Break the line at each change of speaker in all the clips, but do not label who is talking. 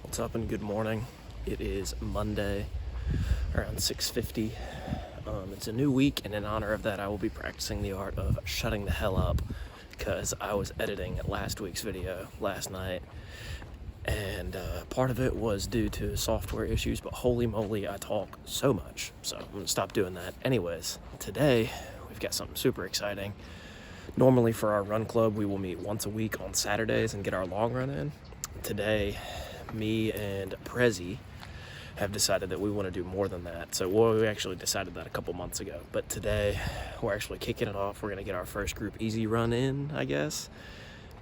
What's up and good morning. It is Monday around 6:50. It's a new week, and in honor of that I will be practicing the art of shutting the hell up because I was editing last week's video last night, and part of it was due to software issues, but holy moly, I talk so much, so I'm gonna stop doing that. Anyways, today we've got something super exciting. Normally for our run club we will meet once a week on Saturdays and get our long run in. Today me and Prezi have decided that we want to do more than that. So we actually decided that a couple months ago, but today we're actually kicking it off. We're gonna get our first group easy run in, I guess.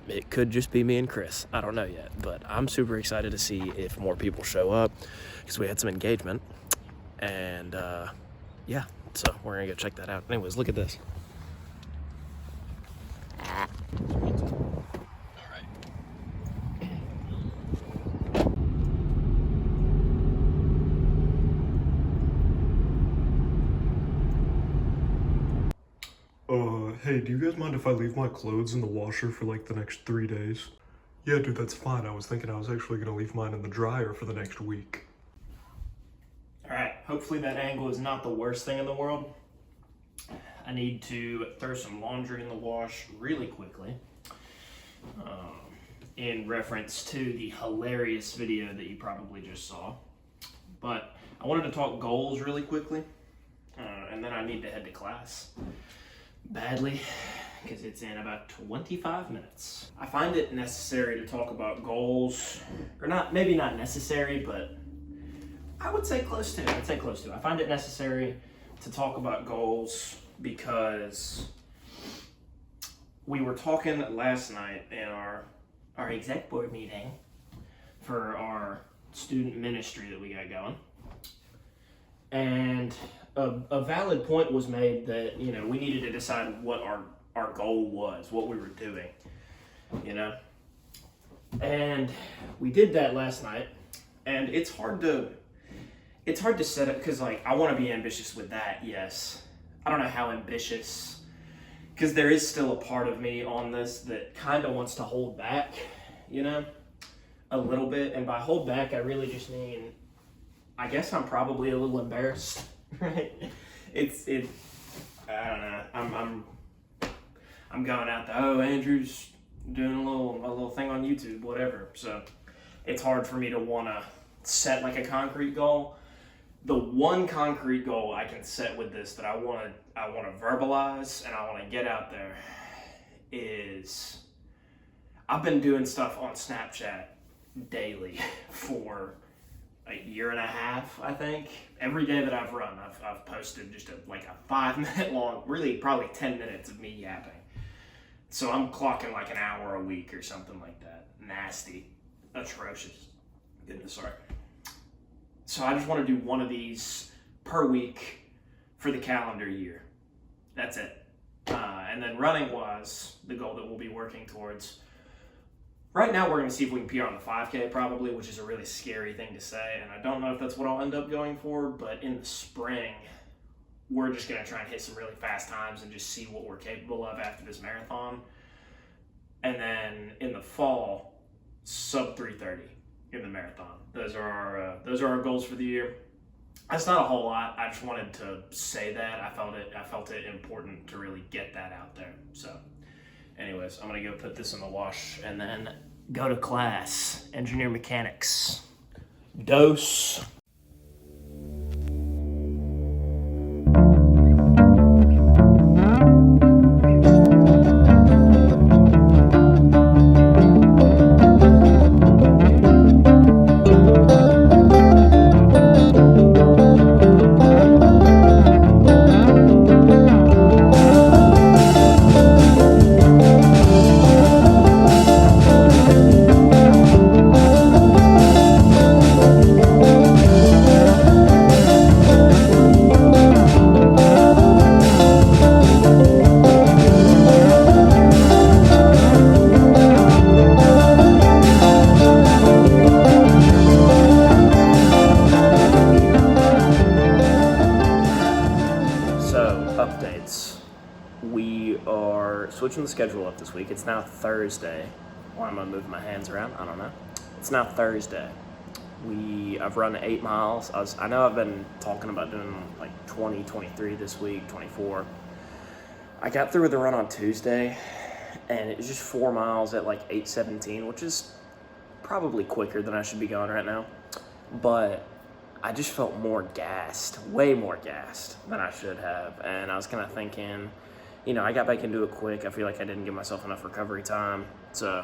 It could just be me and Chris, I don't know yet, but I'm super excited to see if more people show up because we had some engagement, and yeah, so we're gonna go check that out. Anyways, look at this.
Hey, do you guys mind if I leave my clothes in the washer for like the next 3 days? Yeah, dude, that's fine. I was thinking I was actually gonna leave mine in the dryer for the next week.
Alright, hopefully that angle is not the worst thing in the world. I need to throw some laundry in the wash really quickly. In reference to the hilarious video that you probably just saw. But I wanted to talk goals really quickly, and then I need to head to class badly because it's in about 25 minutes. I find it necessary to talk about goals, or not, maybe not necessary, but I would say close to. I find it necessary to talk about goals because we were talking last night in our exec board meeting for our student ministry that we got going. And a valid point was made that, you know, we needed to decide what our goal was, what we were doing, you know? And we did that last night, and it's hard to set it, because, like, I want to be ambitious with that, yes. I don't know how ambitious, because there is still a part of me on this that kind of wants to hold back, you know, a little bit. And by hold back, I really just mean, I guess I'm probably a little embarrassed, right? I don't know. I'm going out the, oh, Andrew's doing a little thing on YouTube, whatever. So it's hard for me to want to set like a concrete goal. The one concrete goal I can set with this that I want to verbalize and I want to get out there is I've been doing stuff on Snapchat daily for a year and a half, I think. Every day that I've run, I've posted just a 5-minute long, really probably 10 minutes of me yapping. So I'm clocking like an hour a week or something like that. Nasty, atrocious. Goodness, sorry. So I just want to do one of these per week for the calendar year. That's it. And then running was the goal that we'll be working towards. Right now we're going to see if we can PR on the 5K probably, which is a really scary thing to say, and I don't know if that's what I'll end up going for, but in the spring, we're just going to try and hit some really fast times and just see what we're capable of after this marathon. And then in the fall, sub 3:30 in the marathon. Those are our goals for the year. That's not a whole lot. I just wanted to say that. I felt it important to really get that out there. So anyways, I'm gonna go put this in the wash and then go to class. Engineer mechanics. Dose. Switching the schedule up this week. It's now Thursday. Why am I moving my hands around? I don't know. It's now Thursday. I've run 8 miles. I know I've been talking about doing like 20, 23 this week, 24. I got through with the run on Tuesday, and it was just 4 miles at like 8:17, which is probably quicker than I should be going right now. But I just felt more gassed, way more gassed than I should have. And I was kind of thinking, I got back into it quick. I feel like I didn't give myself enough recovery time. So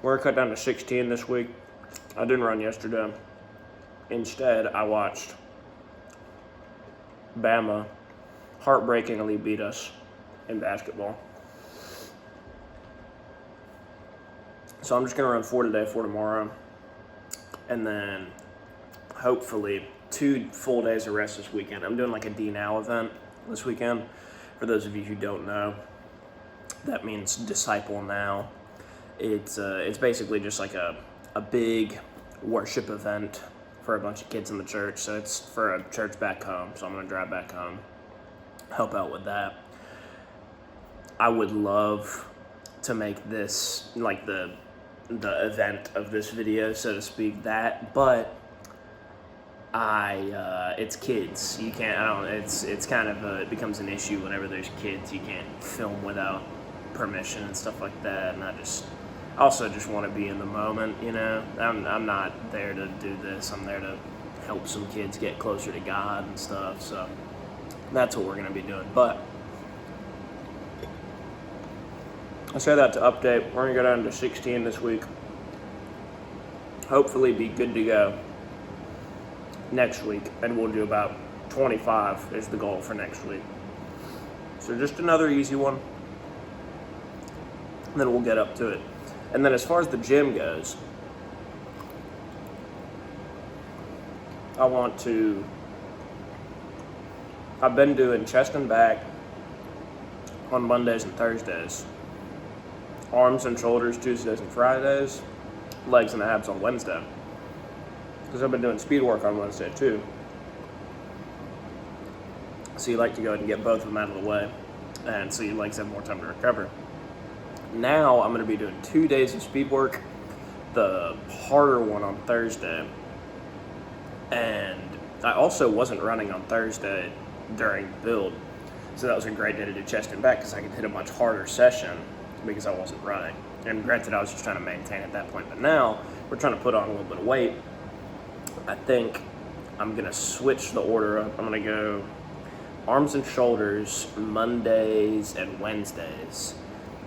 we're cut down to 16 this week. I didn't run yesterday. Instead, I watched Bama heartbreakingly beat us in basketball. So I'm just going to run 4 today, 4 tomorrow. And then hopefully 2 full days of rest this weekend. I'm doing like a D-Now event this weekend. For those of you who don't know, that means Disciple Now. It's basically just like a big worship event for a bunch of kids in the church. So it's for a church back home. So I'm going to drive back home, help out with that. I would love to make this like the event of this video, so to speak, but it's kids. You can't, it's kind of, it becomes an issue whenever there's kids. You can't film without permission and stuff like that, and I also just want to be in the moment, I'm not there to do this. I'm there to help some kids get closer to God and stuff, so that's what we're going to be doing. But I say that to update. We're going to go down to 16 this week. Hopefully be good to go next week, and we'll do about 25 is the goal for next week. So just another easy one, and then we'll get up to it. And then as far as the gym goes, I've been doing chest and back on Mondays and Thursdays, arms and shoulders Tuesdays and Fridays, legs and abs on Wednesday. Because I've been doing speed work on Wednesday too. So you like to go ahead and get both of them out of the way, and so your legs have more time to recover. Now I'm going to be doing 2 days of speed work, the harder one on Thursday. And I also wasn't running on Thursday during the build. So that was a great day to do chest and back because I could hit a much harder session because I wasn't running. And granted, I was just trying to maintain at that point. But now we're trying to put on a little bit of weight. I think I'm going to switch the order up. I'm going to go arms and shoulders Mondays and Wednesdays,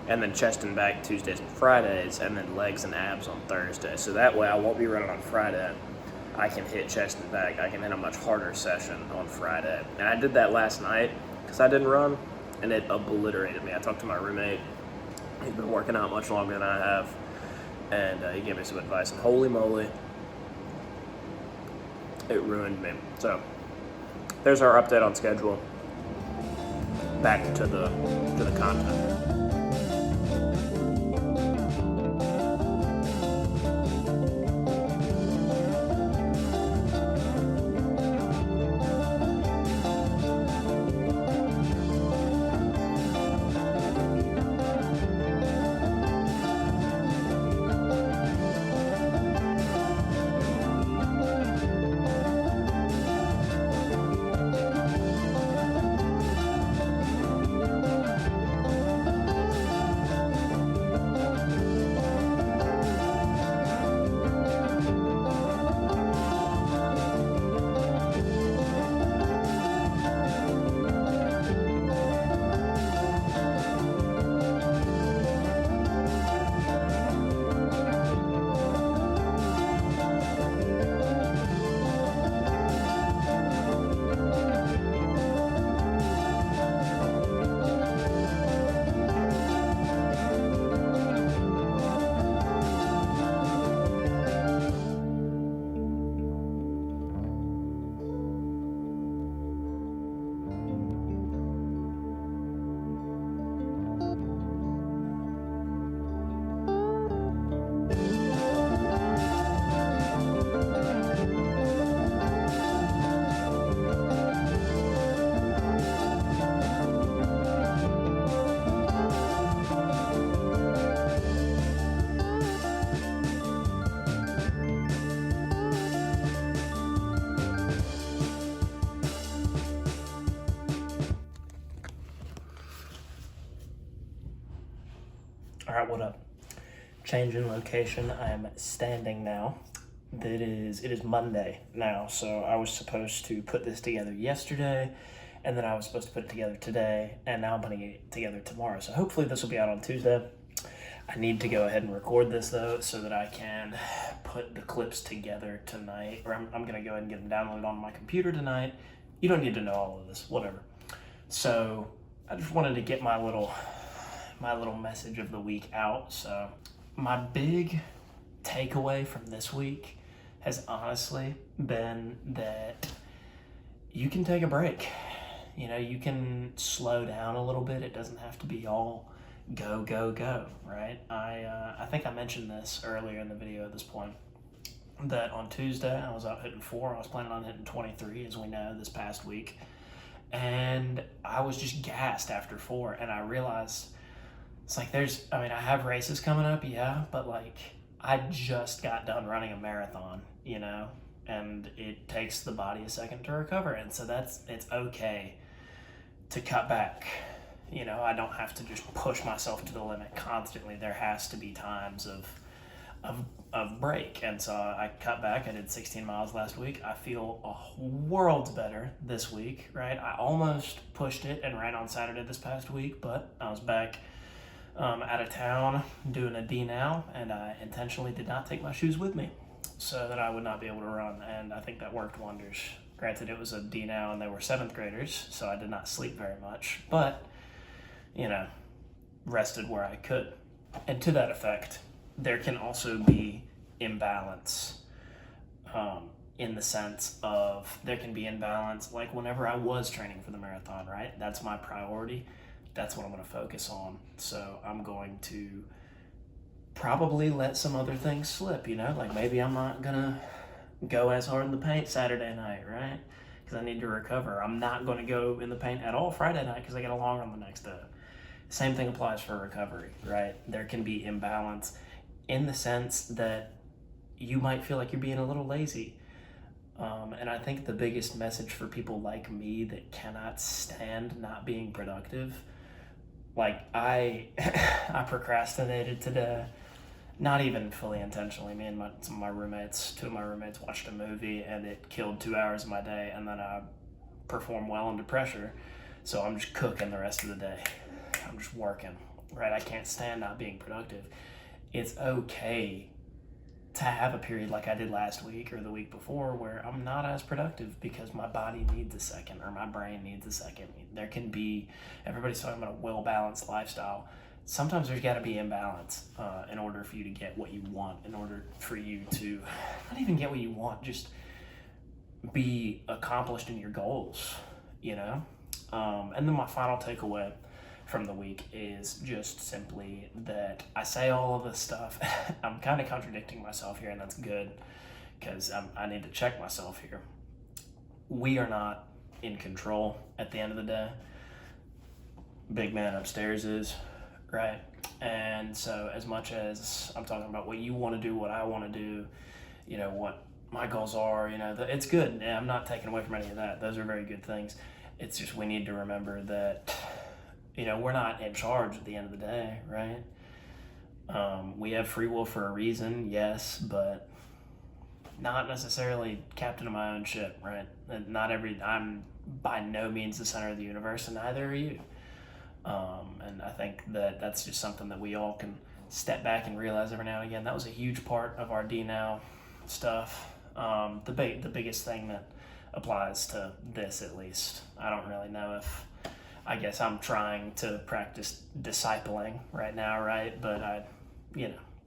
and then chest and back Tuesdays and Fridays, and then legs and abs on Thursday. So that way I won't be running on Friday. I can hit chest and back. I can hit a much harder session on Friday. And I did that last night because I didn't run, and it obliterated me. I talked to my roommate. He's been working out much longer than I have, and he gave me some advice, and holy moly, it ruined me. So there's our update on schedule. Back to the content. All right, what up? Change in location. I am standing now. It is Monday now, so I was supposed to put this together yesterday, and then I was supposed to put it together today, and now I'm putting it together tomorrow. So hopefully this will be out on Tuesday. I need to go ahead and record this though, so that I can put the clips together tonight, or I'm gonna go ahead and get them downloaded on my computer tonight. You don't need to know all of this, whatever. So I just wanted to get my little message of the week out. So my big takeaway from this week has honestly been that you can take a break. You know, you can slow down a little bit. It doesn't have to be all go, go, go, right? I think I mentioned this earlier in the video at this point, that on Tuesday I was out hitting 4. I was planning on hitting 23, as we know, this past week. And I was just gassed after 4, and I realized it's like I have races coming up, yeah, but like I just got done running a marathon, you know, and it takes the body a second to recover. And so it's okay to cut back. You know, I don't have to just push myself to the limit constantly. There has to be times of break. And so I cut back. I did 16 miles last week. I feel a world better this week, right? I almost pushed it and ran on Saturday this past week, but I was back out of town doing a D-Now, and I intentionally did not take my shoes with me so that I would not be able to run, and I think that worked wonders. Granted, it was a D-Now and they were 7th graders, so I did not sleep very much, but, you know, rested where I could. And to that effect, there can also be imbalance, in the sense of there can be imbalance, like whenever I was training for the marathon, right? That's my priority. That's what I'm going to focus on. So I'm going to probably let some other things slip, you know, like maybe I'm not going to go as hard in the paint Saturday night, right? Because I need to recover. I'm not going to go in the paint at all Friday night because I get a long run the next day. Same thing applies for recovery, right? There can be imbalance in the sense that you might feel like you're being a little lazy. And I think the biggest message for people like me that cannot stand not being productive, like I procrastinated today, not even fully intentionally. Me and two of my roommates watched a movie, and it killed 2 hours of my day, and then I perform well under pressure, so I'm just cooking the rest of the day. I'm just working, right? I can't stand not being productive. It's okay to have a period like I did last week or the week before where I'm not as productive because my body needs a second or my brain needs a second. There can be, everybody's talking about a well-balanced lifestyle. Sometimes there's got to be imbalance in order for you to get what you want, in order for you to not even get what you want, just be accomplished in your goals, you know? And then my final takeaway from the week is just simply that I say all of this stuff. I'm kind of contradicting myself here, and that's good because I need to check myself here. We are not in control at the end of the day. Big man upstairs is, right? And so as much as I'm talking about what you want to do, what I want to do, you know, what my goals are, you know, it's good. I'm not taking away from any of that. Those are very good things. It's just we need to remember that, you know, we're not in charge at the end of the day, right? We have free will for a reason, yes, but not necessarily captain of my own ship, right? I'm by no means the center of the universe, and neither are you. And I think that that's just something that we all can step back and realize every now and again. That was a huge part of our D-Now stuff. The biggest thing that applies to this, at least. I don't really know if, I guess I'm trying to practice discipling right now, right? But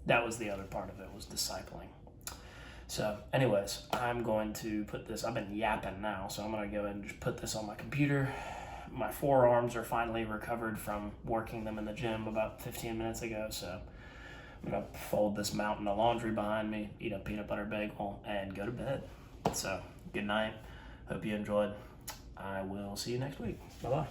that was the other part of it, was discipling. So anyways, I'm going to put this, I've been yapping now, so I'm going to go ahead and just put this on my computer. My forearms are finally recovered from working them in the gym about 15 minutes ago, so I'm going to fold this mountain of laundry behind me, eat a peanut butter bagel, and go to bed. So good night. Hope you enjoyed. I will see you next week. Bye-bye.